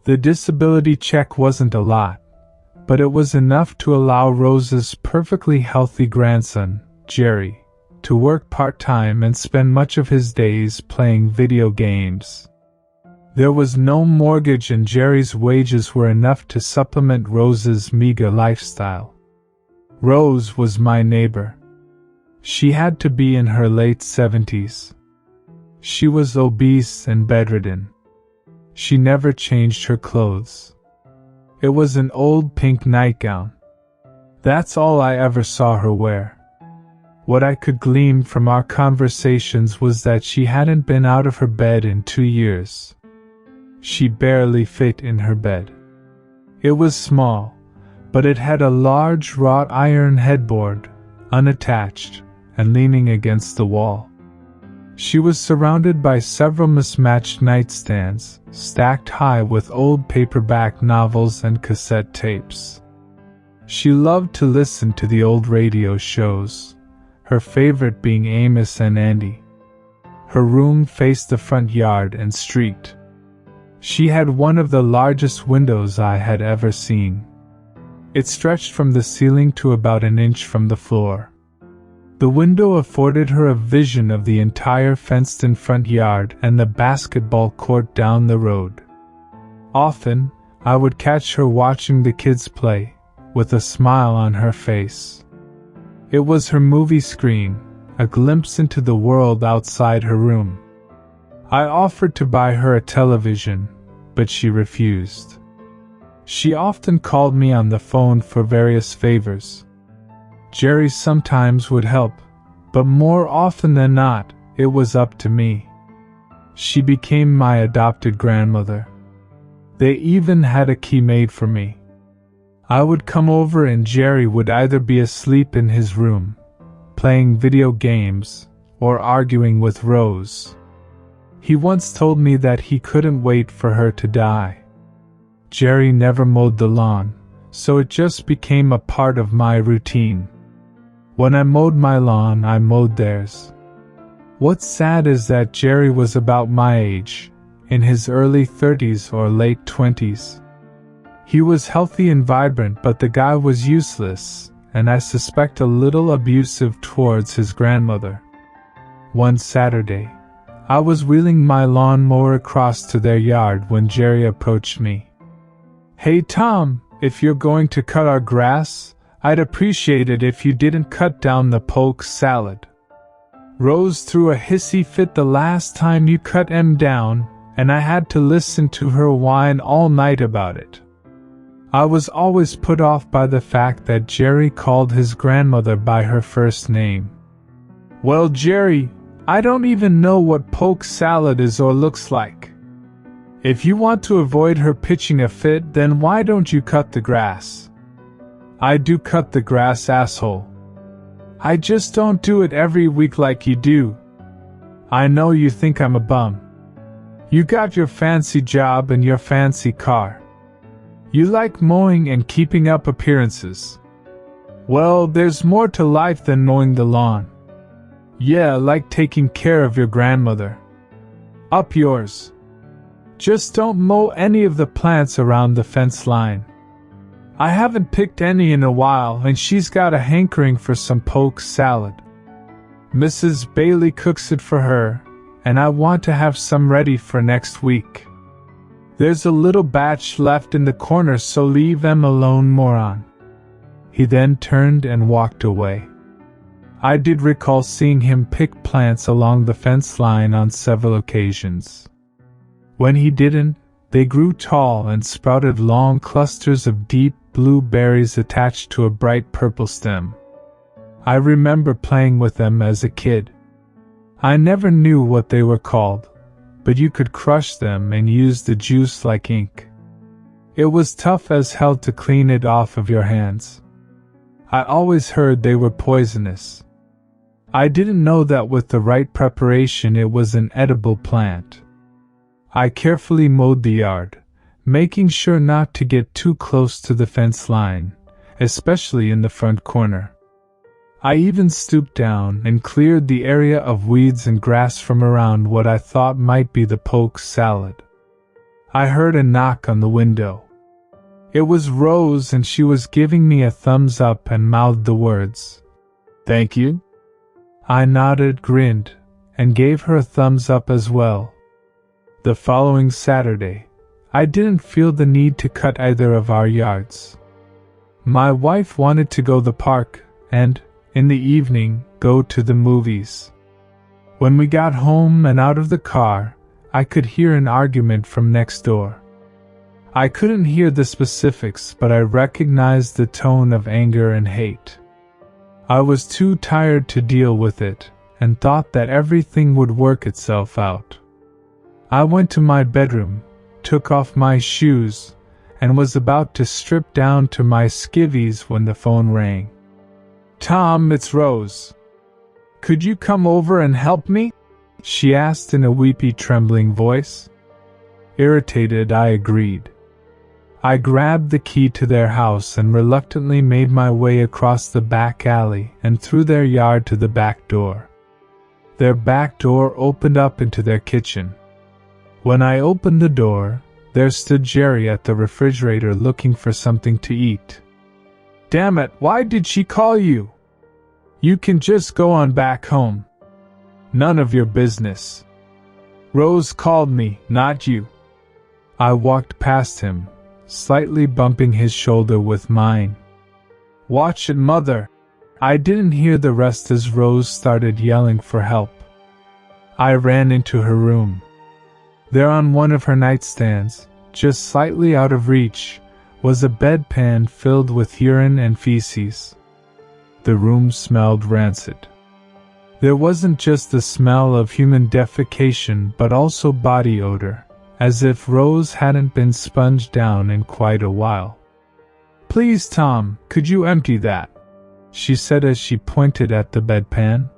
The disability check wasn't a lot, but it was enough to allow Rose's perfectly healthy grandson, Jerry, to work part-time and spend much of his days playing video games. There was no mortgage and Jerry's wages were enough to supplement Rose's meager lifestyle. Rose was my neighbor. She had to be in her late 70s. She was obese and bedridden. She never changed her clothes. It was an old pink nightgown. That's all I ever saw her wear. What I could glean from our conversations was that she hadn't been out of her bed in 2 years. She barely fit in her bed. It was small, but it had a large wrought iron headboard, unattached, and leaning against the wall. She was surrounded by several mismatched nightstands, stacked high with old paperback novels and cassette tapes. She loved to listen to the old radio shows, her favorite being Amos and Andy. Her room faced the front yard and street. She had one of the largest windows I had ever seen. It stretched from the ceiling to about an inch from the floor. The window afforded her a vision of the entire fenced-in front yard and the basketball court down the road. Often, I would catch her watching the kids play, with a smile on her face. It was her movie screen, a glimpse into the world outside her room. I offered to buy her a television, but she refused. She often called me on the phone for various favors. Jerry sometimes would help, but more often than not, it was up to me. She became my adopted grandmother. They even had a key made for me. I would come over and Jerry would either be asleep in his room, playing video games, or arguing with Rose. He once told me that he couldn't wait for her to die. Jerry never mowed the lawn, so it just became a part of my routine. When I mowed my lawn, I mowed theirs. What's sad is that Jerry was about my age, in his early 30s or late 20s. He was healthy and vibrant, but the guy was useless, and I suspect a little abusive towards his grandmother. One Saturday, I was wheeling my lawnmower across to their yard when Jerry approached me. "Hey Tom, if you're going to cut our grass, I'd appreciate it if you didn't cut down the poke salad. Rose threw a hissy fit the last time you cut him down, and I had to listen to her whine all night about it." I was always put off by the fact that Jerry called his grandmother by her first name. "Well, Jerry, I don't even know what poke salad is or looks like. If you want to avoid her pitching a fit, then why don't you cut the grass?" "I do cut the grass, asshole. I just don't do it every week like you do. I know you think I'm a bum. You got your fancy job and your fancy car. You like mowing and keeping up appearances. Well, there's more to life than mowing the lawn. Yeah, like taking care of your grandmother. Up yours. Just don't mow any of the plants around the fence line. I haven't picked any in a while, and she's got a hankering for some poke salad. Mrs. Bailey cooks it for her, and I want to have some ready for next week. There's a little batch left in the corner, so leave them alone, moron." He then turned and walked away. I did recall seeing him pick plants along the fence line on several occasions. When he didn't, they grew tall and sprouted long clusters of deep blue berries attached to a bright purple stem. I remember playing with them as a kid. I never knew what they were called, but you could crush them and use the juice like ink. It was tough as hell to clean it off of your hands. I always heard they were poisonous. I didn't know that with the right preparation it was an edible plant. I carefully mowed the yard, making sure not to get too close to the fence line, especially in the front corner. I even stooped down and cleared the area of weeds and grass from around what I thought might be the poke salad. I heard a knock on the window. It was Rose, and she was giving me a thumbs up and mouthed the words, "Thank you." I nodded, grinned, and gave her a thumbs up as well. The following Saturday, I didn't feel the need to cut either of our yards. My wife wanted to go to the park and, in the evening, go to the movies. When we got home and out of the car, I could hear an argument from next door. I couldn't hear the specifics, but I recognized the tone of anger and hate. I was too tired to deal with it, and thought that everything would work itself out. I went to my bedroom, took off my shoes, and was about to strip down to my skivvies when the phone rang. "Tom, it's Rose. Could you come over and help me?" she asked in a weepy, trembling voice. Irritated, I agreed. I grabbed the key to their house and reluctantly made my way across the back alley and through their yard to the back door. Their back door opened up into their kitchen. When I opened the door, there stood Jerry at the refrigerator looking for something to eat. "Damn it, why did she call you? You can just go on back home." "None of your business. Rose called me, not you." I walked past him, slightly bumping his shoulder with mine. "Watch it, mother." I didn't hear the rest as Rose started yelling for help. I ran into her room. There on one of her nightstands, just slightly out of reach, was a bedpan filled with urine and feces. The room smelled rancid. There wasn't just the smell of human defecation but also body odor, as if Rose hadn't been sponged down in quite a while. "Please, Tom, could you empty that?" she said as she pointed at the bedpan.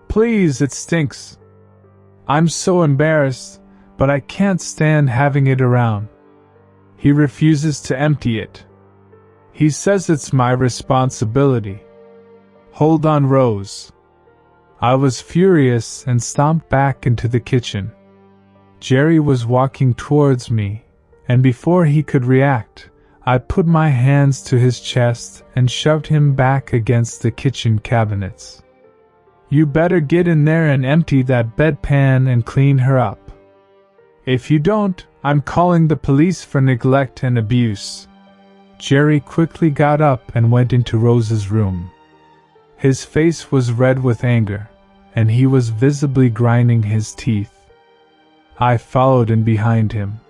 "Please, it stinks. I'm so embarrassed, but I can't stand having it around. He refuses to empty it. He says it's my responsibility." "Hold on, Rose." I was furious and stomped back into the kitchen. Jerry was walking towards me, and before he could react, I put my hands to his chest and shoved him back against the kitchen cabinets. "You better get in there and empty that bedpan and clean her up. If you don't, I'm calling the police for neglect and abuse." Jerry quickly got up and went into Rose's room. His face was red with anger, and he was visibly grinding his teeth. I followed in behind him.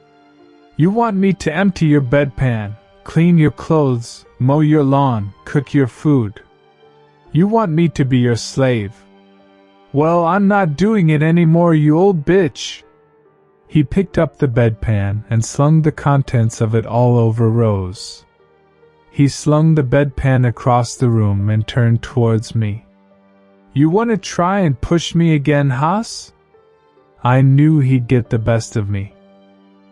"You want me to empty your bedpan, clean your clothes, mow your lawn, cook your food? You want me to be your slave? Well, I'm not doing it anymore, you old bitch." He picked up the bedpan and slung the contents of it all over Rose. He slung the bedpan across the room and turned towards me. "You want to try and push me again, Haas?" I knew he'd get the best of me.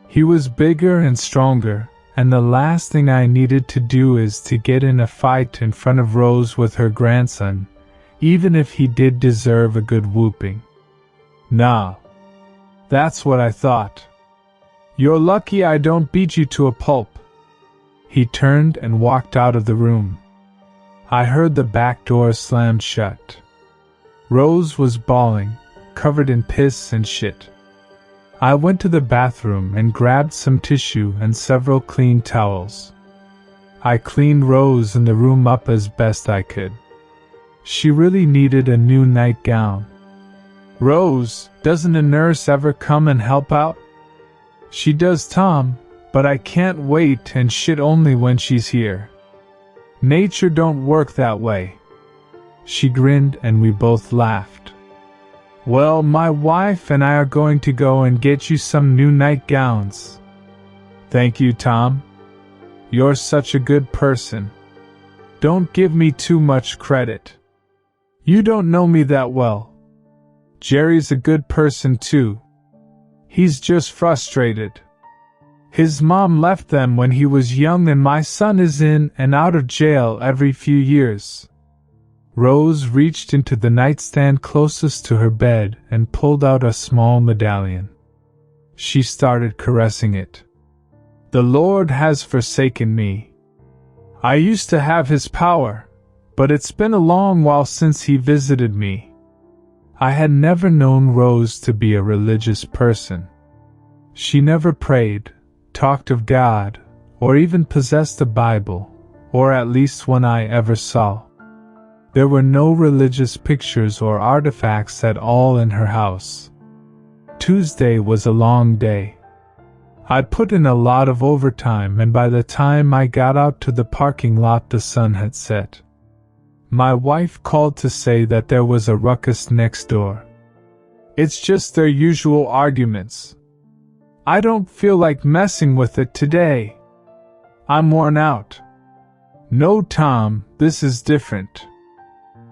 He was bigger and stronger, and the last thing I needed to do is to get in a fight in front of Rose with her grandson, even if he did deserve a good whooping. Nah. That's what I thought. "You're lucky I don't beat you to a pulp." He turned and walked out of the room. I heard the back door slam shut. Rose was bawling, covered in piss and shit. I went to the bathroom and grabbed some tissue and several clean towels. I cleaned Rose in the room up as best I could. She really needed a new nightgown. "Rose, doesn't a nurse ever come and help out?" "She does, Tom, but I can't wait and shit only when she's here. Nature don't work that way." She grinned and we both laughed. "Well, my wife and I are going to go and get you some new nightgowns." "Thank you, Tom. You're such a good person. Don't give me too much credit. You don't know me that well. Jerry's a good person too. He's just frustrated. His mom left them when he was young and my son is in and out of jail every few years." Rose reached into the nightstand closest to her bed and pulled out a small medallion. She started caressing it. The Lord has forsaken me. I used to have his power, but it's been a long while since he visited me. I had never known Rose to be a religious person. She never prayed, talked of God, or even possessed a Bible, or at least one I ever saw. There were no religious pictures or artifacts at all in her house. Tuesday was a long day. I'd put in a lot of overtime, and by the time I got out to the parking lot the sun had set. My wife called to say that there was a ruckus next door. It's just their usual arguments. I don't feel like messing with it today. I'm worn out. No, Tom, this is different.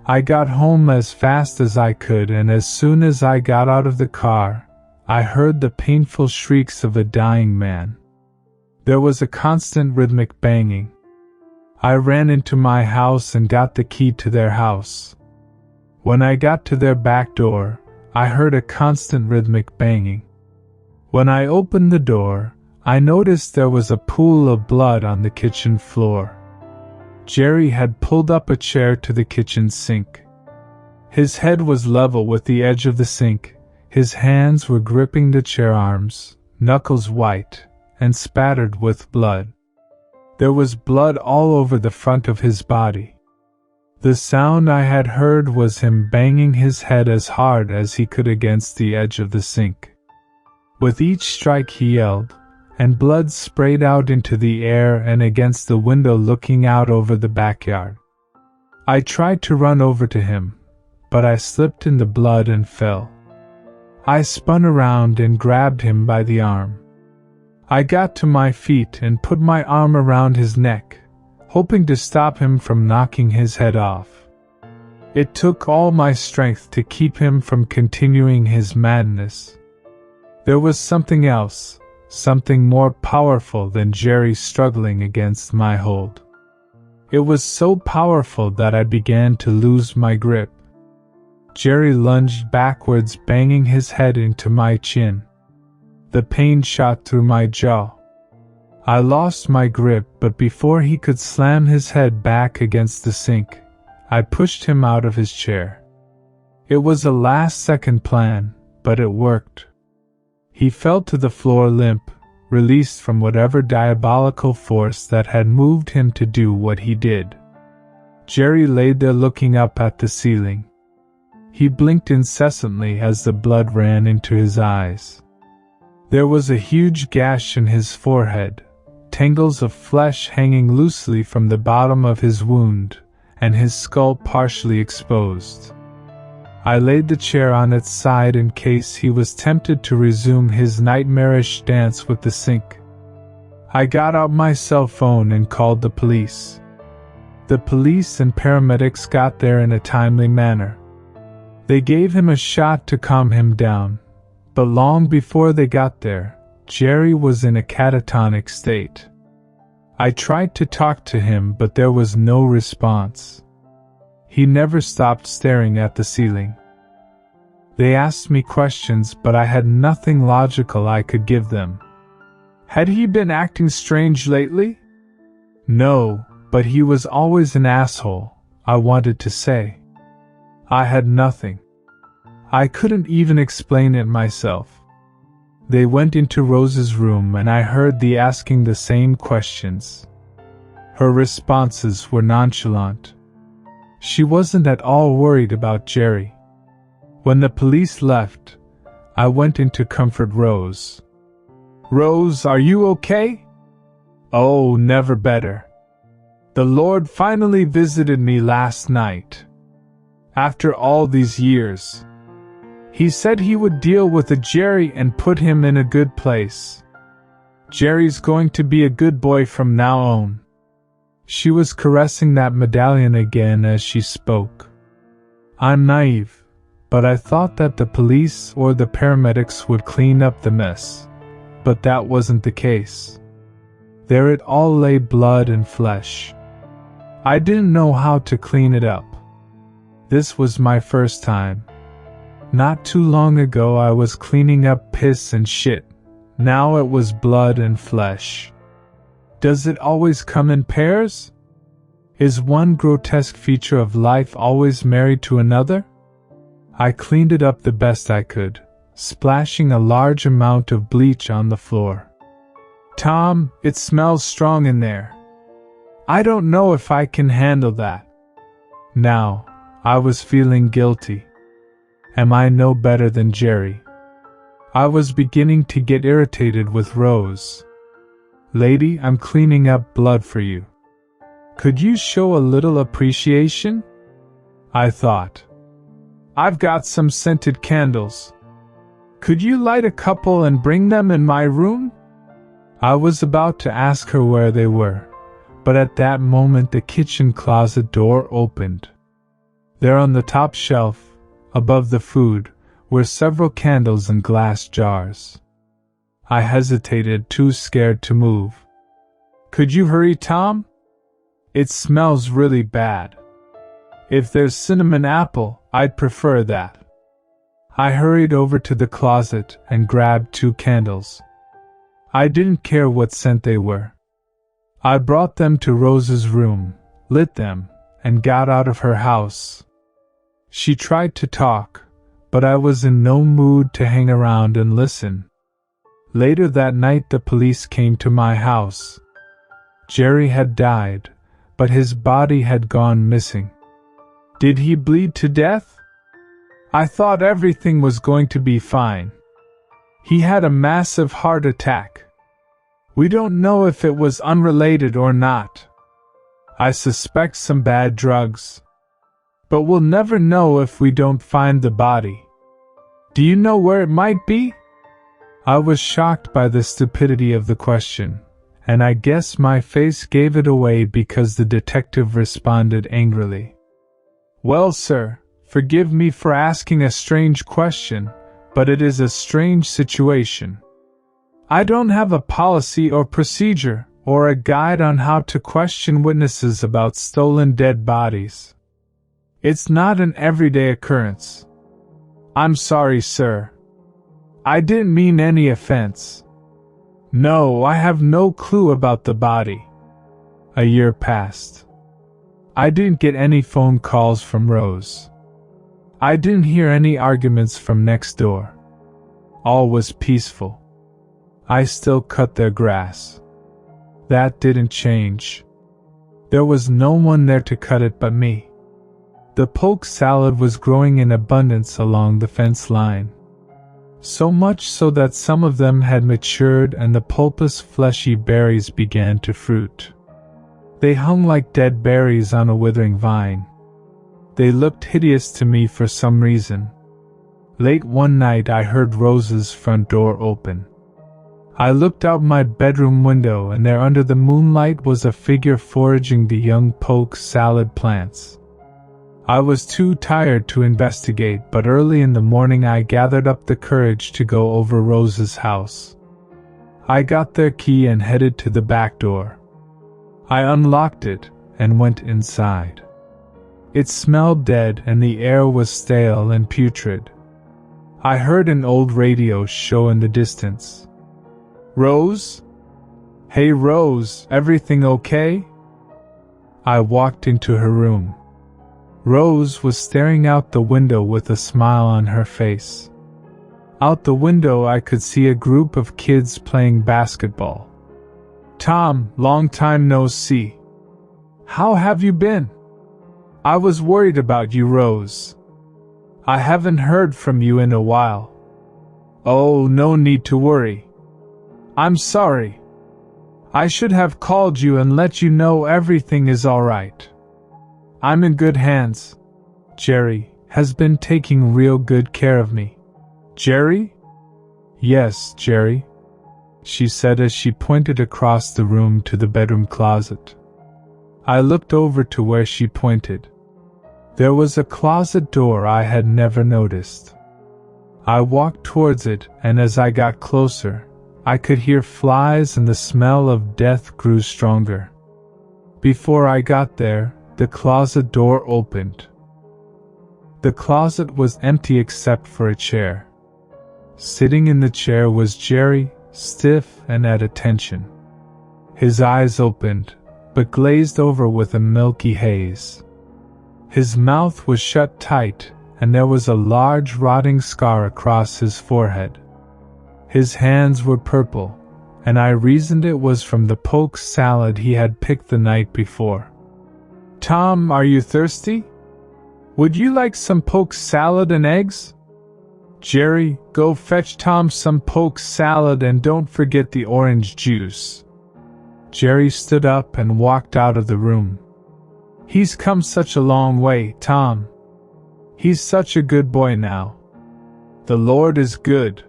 I got home as fast as I could, and as soon as I got out of the car, I heard the painful shrieks of a dying man. There was a constant rhythmic banging. I ran into my house and got the key to their house. When I got to their back door, I heard a constant rhythmic banging. When I opened the door, I noticed there was a pool of blood on the kitchen floor. Jerry had pulled up a chair to the kitchen sink. His head was level with the edge of the sink. His hands were gripping the chair arms, knuckles white, and spattered with blood. There was blood all over the front of his body. The sound I had heard was him banging his head as hard as he could against the edge of the sink. With each strike he yelled, and blood sprayed out into the air and against the window looking out over the backyard. I tried to run over to him, but I slipped in the blood and fell. I spun around and grabbed him by the arm. I got to my feet and put my arm around his neck, hoping to stop him from knocking his head off. It took all my strength to keep him from continuing his madness. There was something else, something more powerful than Jerry struggling against my hold. It was so powerful that I began to lose my grip. Jerry lunged backwards, banging his head into my chin. The pain shot through my jaw. I lost my grip, but before he could slam his head back against the sink, I pushed him out of his chair. It was a last-second plan, but it worked. He fell to the floor limp, released from whatever diabolical force that had moved him to do what he did. Jerry lay there looking up at the ceiling. He blinked incessantly as the blood ran into his eyes. There was a huge gash in his forehead, tangles of flesh hanging loosely from the bottom of his wound, and his skull partially exposed. I laid the chair on its side in case he was tempted to resume his nightmarish dance with the sink. I got out my cell phone and called the police. The police and paramedics got there in a timely manner. They gave him a shot to calm him down, but long before they got there, Jerry was in a catatonic state. I tried to talk to him, but there was no response. He never stopped staring at the ceiling. They asked me questions, but I had nothing logical I could give them. Had he been acting strange lately? No, but he was always an asshole, I wanted to say. I had nothing. I couldn't even explain it myself. They went into Rose's room and I heard the asking the same questions. Her responses were nonchalant. She wasn't at all worried about Jerry. When the police left, I went in to comfort Rose. "Rose, are you okay?" "Oh, never better. The Lord finally visited me last night. After all these years. He said he would deal with the Jerry and put him in a good place. Jerry's going to be a good boy from now on." She was caressing that medallion again as she spoke. I'm naive, but I thought that the police or the paramedics would clean up the mess. But that wasn't the case. There it all lay, blood and flesh. I didn't know how to clean it up. This was my first time. Not too long ago I was cleaning up piss and shit, Now it was blood and flesh. Does it always come in pairs? Is one grotesque feature of life always married to another? I cleaned it up the best I could, splashing a large amount of bleach on the floor. Tom, it smells strong in there. I don't know if I can handle that. Now, I was feeling guilty. Am I no better than Jerry? I was beginning to get irritated with Rose. Lady, I'm cleaning up blood for you. Could you show a little appreciation? I thought. I've got some scented candles. Could you light a couple and bring them in my room? I was about to ask her where they were, but at that moment the kitchen closet door opened. There on the top shelf, above the food, were several candles in glass jars. I hesitated, too scared to move. Could you hurry, Tom? It smells really bad. If there's cinnamon apple, I'd prefer that. I hurried over to the closet and grabbed 2 candles. I didn't care what scent they were. I brought them to Rose's room, lit them, and got out of her house. She tried to talk, but I was in no mood to hang around and listen. Later that night the police came to my house. Jerry had died, but his body had gone missing. Did he bleed to death? I thought everything was going to be fine. He had a massive heart attack. We don't know if it was unrelated or not. I suspect some bad drugs. But we'll never know if we don't find the body. Do you know where it might be? I was shocked by the stupidity of the question, and I guess my face gave it away because the detective responded angrily. Well, sir, forgive me for asking a strange question, but it is a strange situation. I don't have a policy or procedure, or a guide on how to question witnesses about stolen dead bodies. It's not an everyday occurrence. I'm sorry, sir. I didn't mean any offense. No, I have no clue about the body. A year passed. I didn't get any phone calls from Rose. I didn't hear any arguments from next door. All was peaceful. I still cut their grass. That didn't change. There was no one there to cut it but me. The poke salad was growing in abundance along the fence line. So much so that some of them had matured and the pulpous, fleshy berries began to fruit. They hung like dead berries on a withering vine. They looked hideous to me for some reason. Late one night I heard Rose's front door open. I looked out my bedroom window and there under the moonlight was a figure foraging the young poke salad plants. I was too tired to investigate, but early in the morning I gathered up the courage to go over Rose's house. I got their key and headed to the back door. I unlocked it and went inside. It smelled dead and the air was stale and putrid. I heard an old radio show in the distance. Rose? Hey Rose, everything okay? I walked into her room. Rose was staring out the window with a smile on her face. Out the window I could see a group of kids playing basketball. Tom, long time no see. How have you been? I was worried about you, Rose. I haven't heard from you in a while. Oh, no need to worry. I'm sorry. I should have called you and let you know everything is all right. I'm in good hands. Jerry has been taking real good care of me. Jerry? Yes, Jerry, she said as she pointed across the room to the bedroom closet. I looked over to where she pointed. There was a closet door I had never noticed. I walked towards it, and as I got closer, I could hear flies and the smell of death grew stronger. Before I got there, the closet door opened. The closet was empty except for a chair. Sitting in the chair was Jerry, stiff and at attention. His eyes opened, but glazed over with a milky haze. His mouth was shut tight, and there was a large rotting scar across his forehead. His hands were purple, and I reasoned it was from the poke salad he had picked the night before. "Tom, are you thirsty? Would you like some poke salad and eggs?" "Jerry, go fetch Tom some poke salad and don't forget the orange juice." Jerry stood up and walked out of the room. "He's come such a long way, Tom. He's such a good boy now. The Lord is good."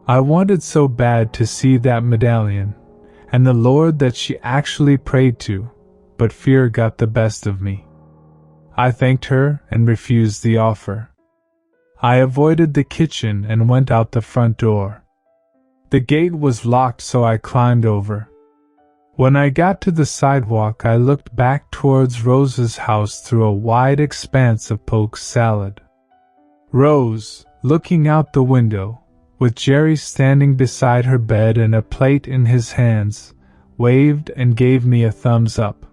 I wanted so bad to see that medallion, and the Lord that she actually prayed to, but fear got the best of me. I thanked her and refused the offer. I avoided the kitchen and went out the front door. The gate was locked, so I climbed over. When I got to the sidewalk, I looked back towards Rose's house through a wide expanse of poke salad. Rose, looking out the window, with Jerry standing beside her bed and a plate in his hands, waved and gave me a thumbs up.